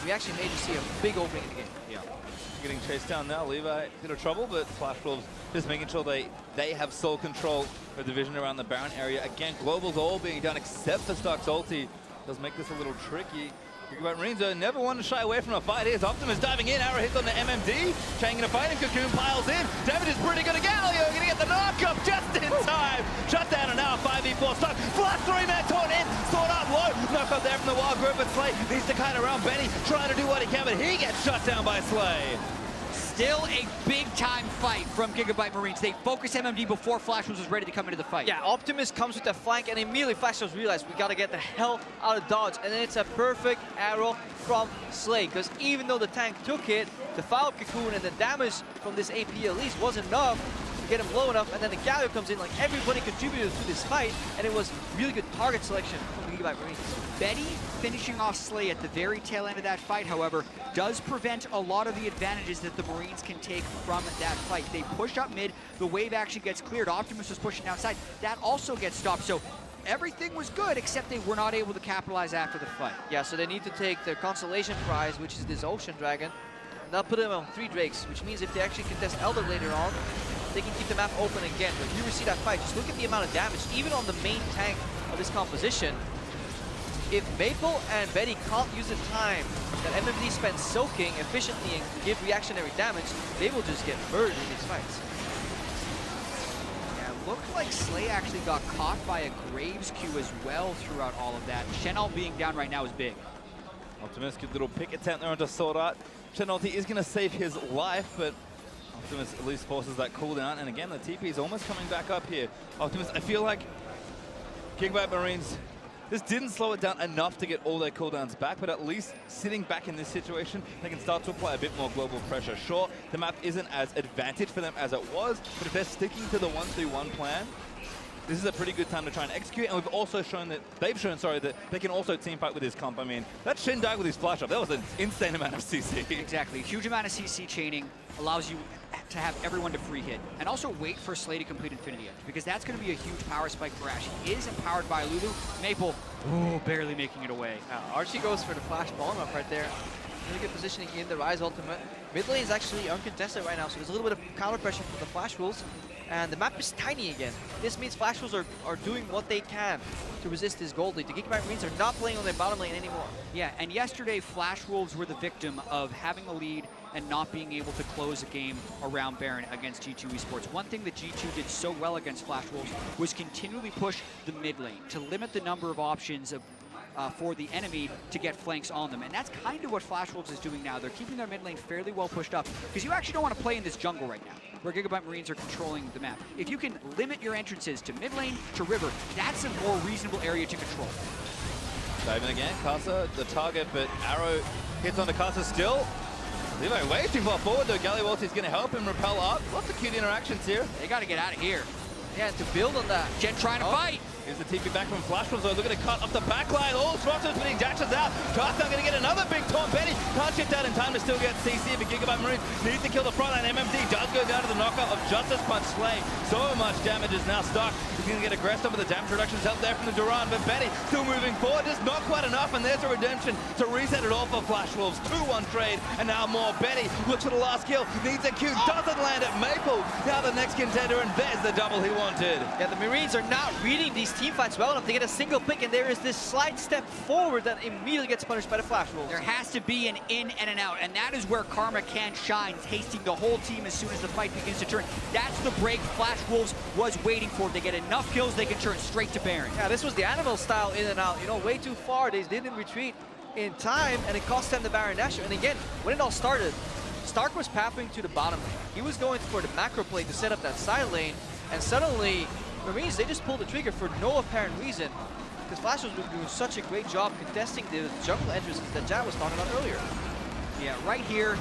we actually may just see a big opening in the game. Yeah. Getting chased down now, Levi, bit of trouble, but Flash Wolves just making sure they have sole control of the vision around the Baron area. Again, Global's all being done except for Stark's ulti. Does make this a little tricky. GIGABYTE Marines never want to shy away from a fight. Here's Optimus diving in, arrow hits on the MMD. Chang in a fight, and Cocoon piles in. Damage is pretty good again. Galio gonna get the knock up just in time. Shut down and now 5v4 Stark. Flash 3-man taunt in, sword up low. Knock up there from the Wild Group, but Slay needs to kite around Benny, trying to do what he can, but he gets shut down by Slay. Still a big-time fight from GIGABYTE Marines. They focus MMD before Flash Wolves was ready to come into the fight. Yeah, Optimus comes with the flank, and immediately Flash Wolves realize we gotta get the hell out of dodge. And then it's a perfect arrow from Slay, because even though the tank took it, the follow-up Cocoon and the damage from this AP at least wasn't enough to get him low enough, and then the Galio comes in. Like, everybody contributed to this fight, and it was really good target selection from the GIGABYTE Marines. Betty finishing off Slay at the very tail end of that fight, however, does prevent a lot of the advantages that the Marines can take from that fight. They push up mid, the wave action gets cleared, Optimus was pushing outside, that also gets stopped. So everything was good, except they were not able to capitalize after the fight. Yeah, so they need to take their consolation prize, which is this Ocean Dragon, and they'll put them on 3 Drakes, which means if they actually contest Elder later on, they can keep the map open again. But if you see that fight, just look at the amount of damage, even on the main tank of this composition. If Maple and Betty can't use the time that MMD spends soaking efficiently and give reactionary damage, they will just get murdered in these fights. Yeah, it looked like Slay actually got caught by a Graves Q as well throughout all of that. Shenal being down right now is big. Optimus, good little pick attempt there onto Sword Art. Shenalty is going to save his life, but Optimus at least forces that cooldown. And again, the TP is almost coming back up here. Optimus, I feel like GIGABYTE Marines, this didn't slow it down enough to get all their cooldowns back, but at least sitting back in this situation, they can start to apply a bit more global pressure. Sure, the map isn't as advantage for them as it was, but if they're sticking to the 1-3-1 plan, this is a pretty good time to try and execute, and we've also shown that, that they can also team fight with his comp. I mean, that Shin died with his flash up, that was an insane amount of CC. Exactly, huge amount of CC chaining allows you to have everyone to free hit, and also wait for Slay to complete Infinity Edge, because that's going to be a huge power spike for Ash. He is empowered by Lulu. Maple, barely making it away. Archie goes for the flash bomb up right there. Really good positioning in the Ryze ultimate. Mid lane is actually uncontested right now, so there's a little bit of counter pressure from the Flash Wolves. And the map is tiny again. This means Flash Wolves are doing what they can to resist this gold lead. The GIGABYTE Marines are not playing on their bottom lane anymore. Yeah, and yesterday Flash Wolves were the victim of having a lead and not being able to close a game around Baron against G2 Esports. One thing that G2 did so well against Flash Wolves was continually push the mid lane to limit the number of options of for the enemy to get flanks on them. And that's kind of what Flash Wolves is doing now. They're keeping their mid lane fairly well pushed up because you actually don't want to play in this jungle right now where GIGABYTE Marines are controlling the map. If you can limit your entrances to mid lane, to river, that's a more reasonable area to control. Diving again, Casa, the target, but Arrow hits onto Casa still. Levi way too far forward though. GAM is going to help him repel up. Lots of cute interactions here. They got to get out of here. Yeah, to build on that. Jen trying to fight. Here's the TP back from Flash Wolves. Look at it cut off the back line. All Swatos winning dashes out. Trasta going to get another big taunt. Betty can't shift out in time to still get CC, but GIGABYTE Marines needs to kill the front line. MMD does go down to the knockout of Justice Punch Slay. So much damage is now stuck. He's going to get aggressive with the damage reductions help there from the Duran, but Betty still moving forward. Just not quite enough, and there's a redemption to reset it all for Flash Wolves. 2-1 trade, and now more. Betty looks for the last kill. Needs a Q. Doesn't land at Maple. Now the next contender, and there's the double he wanted. Yeah, the Marines are not reading these team fights well enough to get a single pick, and there is this slight step forward that immediately gets punished by the Flash Wolves. There has to be an in and an out, and that is where Karma can shine, tasting the whole team as soon as the fight begins to turn. That's the break Flash Wolves was waiting for. They get enough kills, they can turn straight to Baron. Yeah, this was the animal style in and out, you know, way too far. They didn't retreat in time, and it cost them the Baron Nashor. And again, when it all started, Stark was pathing to the bottom lane. He was going for the macro play to set up that side lane, and suddenly Marines, they just pulled the trigger for no apparent reason, because Flash was doing such a great job contesting the jungle entrances that Jad was talking about earlier. Yeah, right here,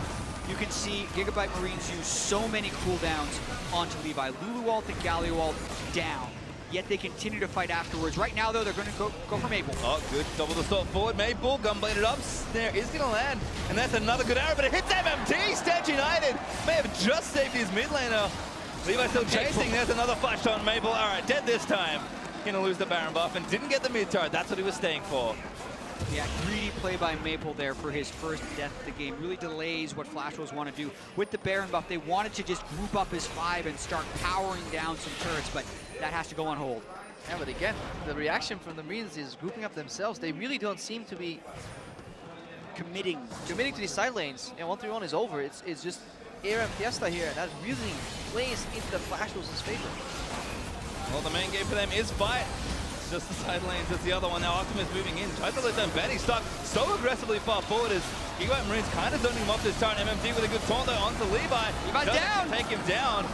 you can see GIGABYTE Marines use so many cooldowns onto Levi. Lulu ult and Galio ult down, yet they continue to fight afterwards. Right now, though, they're going to go for Maple. Oh, good. Double the stop forward. Maple, gunbladed up. Snare is going to land. And that's another good arrow, but it hits MMD. Stench United may have just saved his mid laner. Levi still chasing. There's another flash on Maple. All right, dead this time. Gonna lose the Baron buff and didn't get the mid turret. That's what he was staying for. Yeah, greedy play by Maple there for his first death of the game. Really delays what Flash Wolves want to do. With the Baron buff, they wanted to just group up as 5 and start powering down some turrets, but that has to go on hold. Yeah, but again, the reaction from the Marines is grouping up themselves. They really don't seem to be committing to these side lanes. And 1-3-1 is over. It's just Air and Fiesta here, and that really plays into the Flash Wolves' favor. Well, the main game for them is fight. It's just the side lanes. It's the other one. Now Optimus moving in. Tries to let them Betty stuck so aggressively far forward as GIGABYTE Marines kind of zoning him off this turret. MMD with a good taunt though onto Levi. Levi's down! Take him down.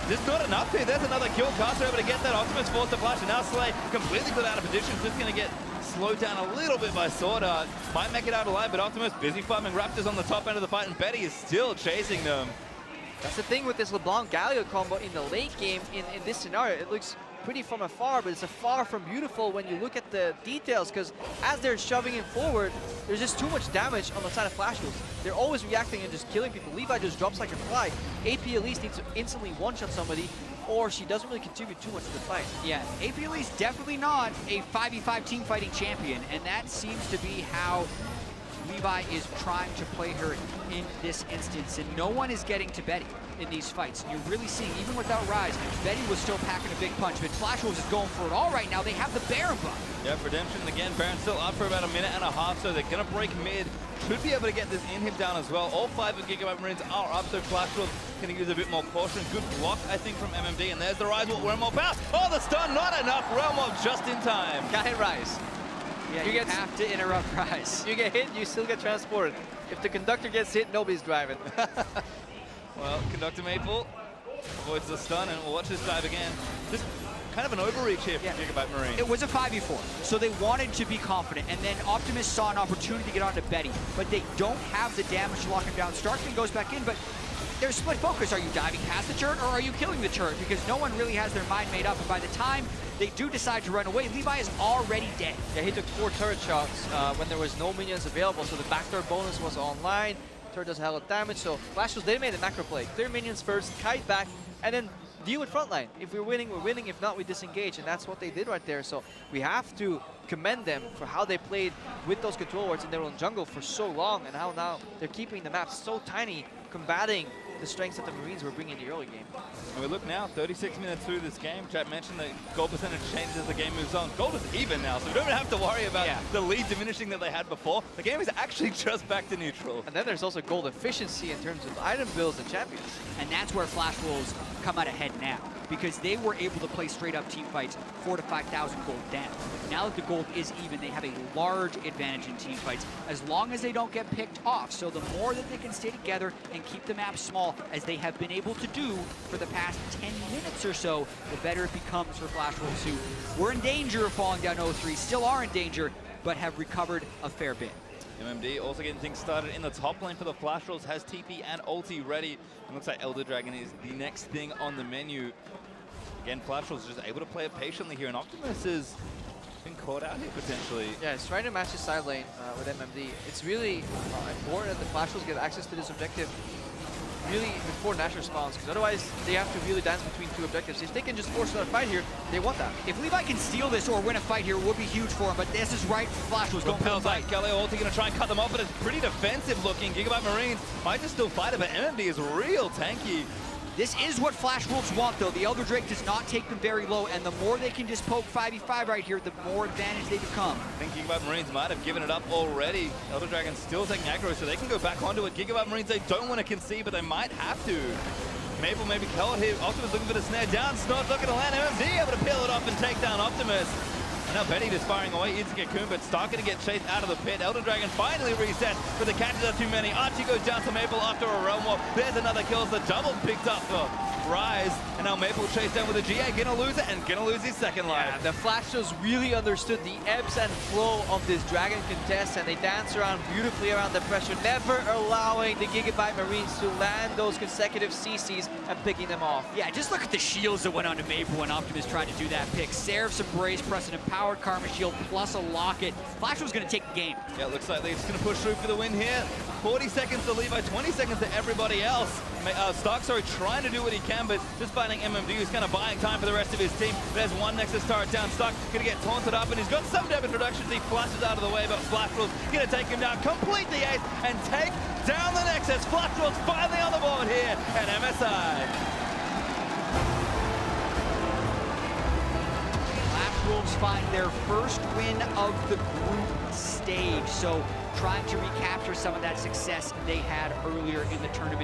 Just not enough here. There's another kill. Caster able to get that. Optimus forced to flash, and now Slay completely put out of position. Just going to get slowed down a little bit by Sword Art. Might make it out alive, but Optimus busy farming Raptors on the top end of the fight, and Betty is still chasing them. That's the thing with this LeBlanc-Galio combo in the late game in this scenario. It looks pretty from afar, but it's a far from beautiful when you look at the details, because as they're shoving it forward, there's just too much damage on the side of Flash Wolves. They're always reacting and just killing people. Levi just drops like a fly. AP Elise needs to instantly one-shot somebody, or she doesn't really contribute too much to the fight. Yeah, AP Elise definitely not a 5v5 team fighting champion, and that seems to be how Levi is trying to play her in this instance, and no one is getting to Betty in these fights. And you're really seeing, even without Rise, Betty was still packing a big punch, but Flash Wolves is going for it all right now. They have the Baron buff. Yeah, Redemption again. Baron's still up for about a minute and a half, so they're going to break mid. Should be able to get this in-him down as well. All 5 of GIGABYTE Marines are up, so Flash Wolves going to use a bit more caution. Good block, I think, from MMD, and there's the Rise. Realm more power. Oh, the stun, not enough. Realm just in time. Got hit Rise. Yeah, you have to interrupt Rise. You get hit, you still get transported. If the conductor gets hit, nobody's driving. Well, Conductor Maple avoids the stun, and we'll watch this dive again. Just kind of an overreach here for GIGABYTE Marine. It was a 5v4, so they wanted to be confident, and then Optimus saw an opportunity to get onto Betty, but they don't have the damage to lock him down. Starkman goes back in, but there's split focus. Are you diving past the turret, or are you killing the turret? Because no one really has their mind made up, and by the time they do decide to run away, Levi is already dead. Yeah, he took 4 turret shots when there was no minions available, so the backdoor bonus was online. Turret does a hell of damage, so Flash Wolves, they made a macro play. Clear minions first, kite back, and then deal with frontline. If we're winning, we're winning. If not, we disengage, and that's what they did right there. So we have to commend them for how they played with those control wards in their own jungle for so long, and how now they're keeping the map so tiny, combating the strengths that the Marines were bringing in the early game. And we look now, 36 minutes through this game. Chat mentioned that goal percentage changes as the game moves on. Gold is even now, so we don't have to worry about the lead diminishing that they had before. The game is actually just back to neutral. And then there's also gold efficiency in terms of item builds and champions. And that's where Flash Wolves come out ahead now, because they were able to play straight up team fights 4,000 to 5,000 gold down. Now that the gold is even, they have a large advantage in team fights as long as they don't get picked off. So the more that they can stay together and keep the map small, as they have been able to do for the past 10 minutes or so, the better it becomes for Flash Wolves, who were in danger of falling down 0-3, still are in danger, but have recovered a fair bit. MMD also getting things started in the top lane for the Flash Wolves, has TP and ulti ready. It looks like Elder Dragon is the next thing on the menu. Again, Flash Wolves just able to play it patiently here, and Optimus has been caught out here potentially. Yeah, he's trying to match his side lane with MMD. It's really important that the Flash Wolves get access to this objective really before Nash responds, because otherwise they have to really dance between two objectives. If they can just force another fight here, they want that. If Levi can steal this or win a fight here, it would be huge for him, but this is right for Flash Wolves. Going for the fight. Galileo ulti gonna try and cut them off, but it's pretty defensive looking. Gigabyte Marines might just still fight it, but MMD is real tanky. This is what Flash Wolves want, though. The Elder Drake does not take them very low, and the more they can just poke 5v5 right here, the more advantage they become. I think Gigabyte Marines might have given it up already. Elder Dragon still taking aggro, so they can go back onto it. Gigabyte Marines, they don't want to concede, but they might have to. Maple maybe caught here. Optimus looking for the snare down. Snot not going to land. MMD able to peel it off and take down Optimus. And now Betty just firing away. Easy to get Coon, but Stark going to get chased out of the pit. Elder Dragon finally resets, but the catches are too many. Archie goes down to Maple after a realm war. There's another kill. The double picked up for Rise, and now Maple chased down with a GA, gonna lose it, and gonna lose his second life. Yeah, the Flash Wolves really understood the ebbs and flow of this Dragon contest, and they dance around beautifully around the pressure, never allowing the Gigabyte Marines to land those consecutive CCs and picking them off. Yeah, just look at the shields that went onto Maple when Optimus tried to do that pick. Seraph's Embrace, plus an empowered Karma Shield, plus a Locket. Flash was gonna take the game. Yeah, it looks like they're just gonna push through for the win here. 40 seconds to Levi, 20 seconds to everybody else. Stark, trying to do what he can, but just finding MMD, who's kind of buying time for the rest of his team. There's one Nexus turret down. Stark gonna get taunted up, and he's got some damage reductions. He flashes out of the way, but Flash Wolves gonna take him down, complete the ace, and take down the Nexus. Flash Wolves finally on the board here at MSI. Flash Wolves find their first win of the group stage, so trying to recapture some of that success they had earlier in the tournament.